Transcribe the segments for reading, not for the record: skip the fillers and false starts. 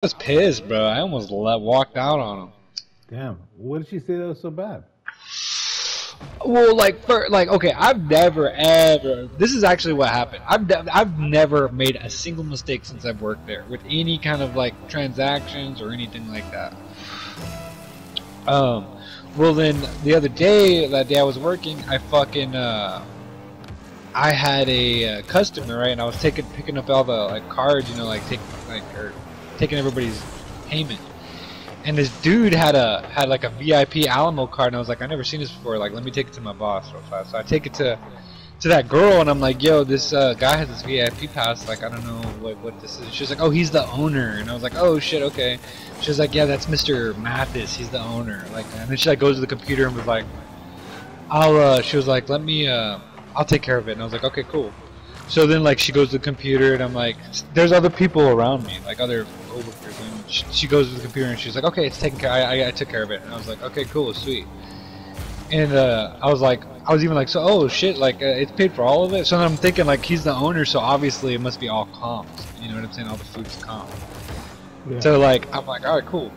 was pissed, bro. I almost walked out on him. Damn. What did she say that was so bad? Well, okay, I've never ever. This is actually what happened. I've never made a single mistake since I've worked there with any kind of like transactions or anything like that. Well then the other day, that day I was working, I had a customer, right, and I was picking up all the like cards, you know, like taking everybody's payment. And this dude had like a VIP Alamo card, and I was like, I never seen this before. Like, let me take it to my boss real fast. So I take it to that girl, and I'm like, yo, this guy has this VIP pass. Like, I don't know what this is. She's like, oh, he's the owner, and I was like, oh shit, okay. She was like, yeah, that's Mr. Mathis. He's the owner. Like, and then she like goes to the computer and was like, she was like, let me I'll take care of it. And I was like, okay, cool. So then like she goes to the computer, and I'm like, there's other people around me, like other coworkers, and she goes to the computer and she's like, okay, it's taken care. I took care of it. And I was like, okay, cool, sweet. And I was even like, so oh shit, like it's paid for all of it. So then I'm thinking like he's the owner, so obviously it must be all comps. You know what I'm saying? All the food's comp. Yeah. So like I'm like, all right, cool.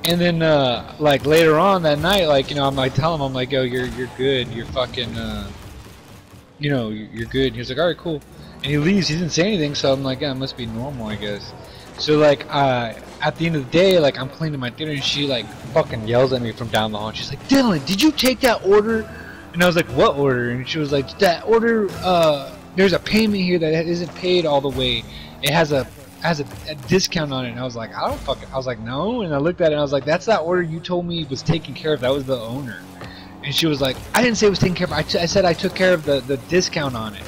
And then like later on that night, like, you know, I'm like telling him, I'm like, yo, you're good, you're fucking you know, you're good. And he was like, alright, cool. And he leaves. He didn't say anything, so I'm like, yeah, it must be normal, I guess. So like at the end of the day, like I'm cleaning my dinner, and she like fucking yells at me from down the hall, and she's like, Dylan, did you take that order? And I was like, what order? And she was like, that order, there's a payment here that isn't paid all the way. It has a discount on it. And I was like, I was like, no. And I looked at it, and I was like, that's that order you told me was taken care of. That was the owner. And she was like, I didn't say it was taken care of. I said I took care of the discount on it.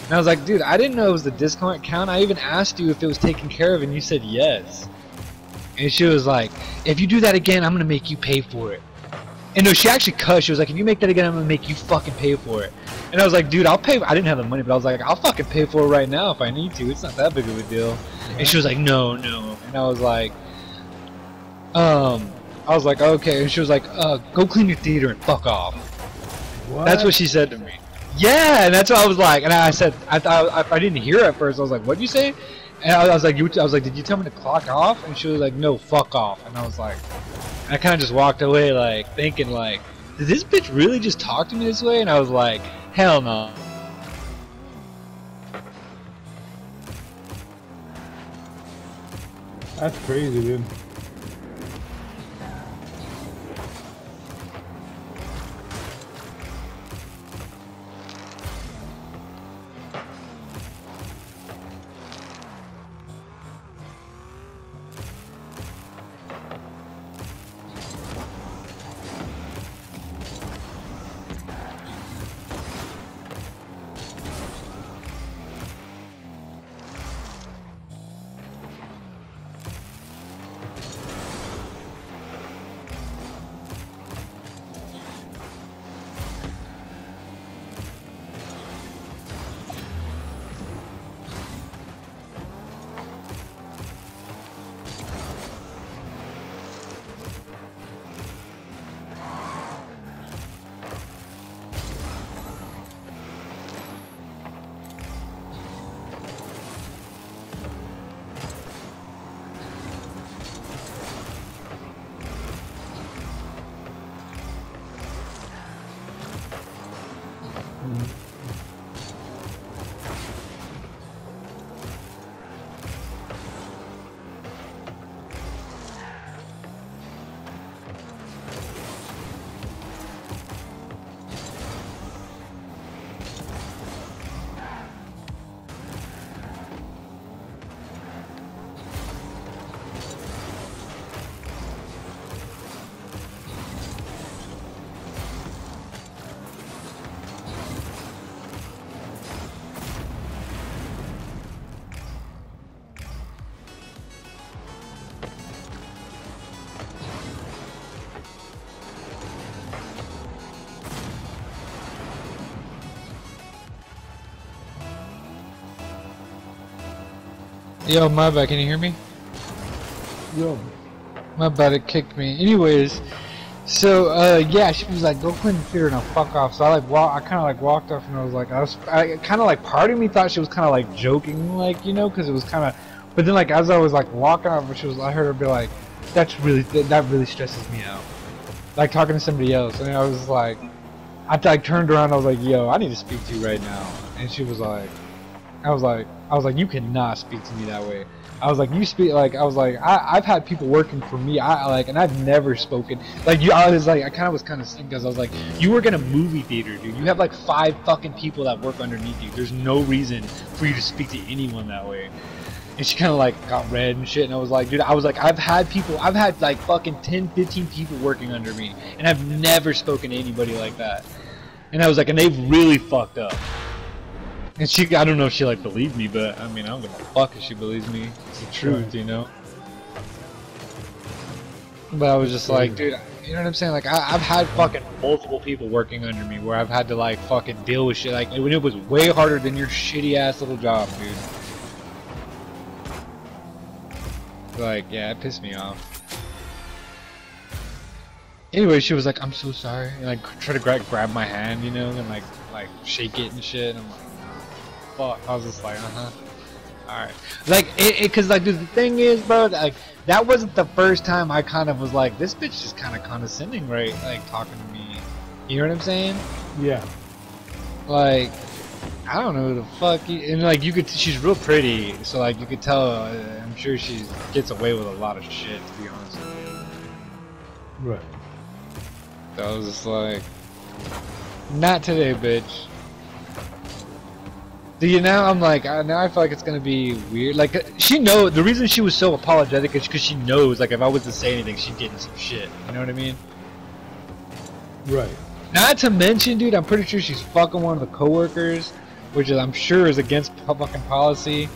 And I was like, dude, I didn't know it was the discount count. I even asked you if it was taken care of, and you said yes. And she was like, if you do that again, I'm going to make you pay for it. And no, she actually cussed. She was like, if you make that again, I'm going to make you fucking pay for it. And I was like, dude, I'll pay. I didn't have the money, but I was like, I'll fucking pay for it right now if I need to. It's not that big of a deal. And she was like, no. And I was like, okay. And she was like, go clean your theater and fuck off. What? That's what she said to me. Yeah, and that's what I was like. And I said, I didn't hear at first. I was like, what'd you say? And I was like, did you tell me to clock off? And she was like, no, fuck off. And I was like, I kind of just walked away, like thinking, like, did this bitch really just talk to me this way? And I was like, hell no. That's crazy, dude. Yo, my bad, can you hear me? Yo. My bad, it kicked me. Anyways, so, yeah, she was like, go clean the theater and I'll fuck off. So I kind of like walked off, and I was like, I kind of like, part of me thought she was kind of like joking, like, you know, because it was kind of But then like as I was like walking off, I heard her be like, that really stresses me out. Like talking to somebody else, and I was like, I like turned around, I was like, yo, I need to speak to you right now. And she was like, I was like, you cannot speak to me that way. I was like, you speak like, I've had people working for me, and I've never spoken like you. I was like, I kind of sick because I was like, you work in a movie theater, dude. You have like 5 fucking people that work underneath you. There's no reason for you to speak to anyone that way. And she kind of like got red and shit, and I was like, dude, I've had like fucking 10, 15 people working under me, and I've never spoken to anybody like that. And I was like, and they've really fucked up. And I don't know if she like believed me, but I mean, I don't give a fuck if she believes me. It's the truth, you know? But I was just like, dude, you know what I'm saying? Like, I've had fucking multiple people working under me where I've had to like fucking deal with shit. Like, when it was way harder than your shitty ass little job, dude. Like, yeah, it pissed me off. Anyway, she was like, I'm so sorry. And like, try to grab my hand, you know, and like shake it and shit. And I'm like, fuck. I was just like, alright. Like, cause like, dude, the thing is, bro, like, that wasn't the first time I kind of was like, this bitch is kind of condescending, right? Like, talking to me. You know what I'm saying? Yeah. Like, I don't know who the fuck, and like, she's real pretty, so like, you could tell, I'm sure she gets away with a lot of shit, to be honest with you. Right. So I was just like, not today, bitch. Do you now? I'm like, now I feel like it's gonna be weird. Like, the reason she was so apologetic is because she knows, like, if I was to say anything, she'd get in some shit. You know what I mean? Right. Not to mention, dude, I'm pretty sure she's fucking one of the coworkers, which I'm sure is against fucking policy.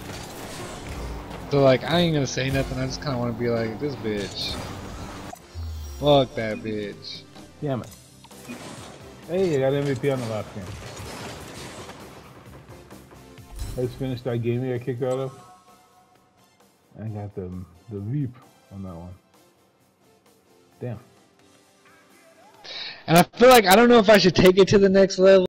So, like, I ain't gonna say nothing. I just kind of want to be like, this bitch. Fuck that bitch. Damn it. Hey, I got MVP on the last game. I just finished that game I kicked out of. I got the Veep on that one. Damn. And I feel like I don't know if I should take it to the next level.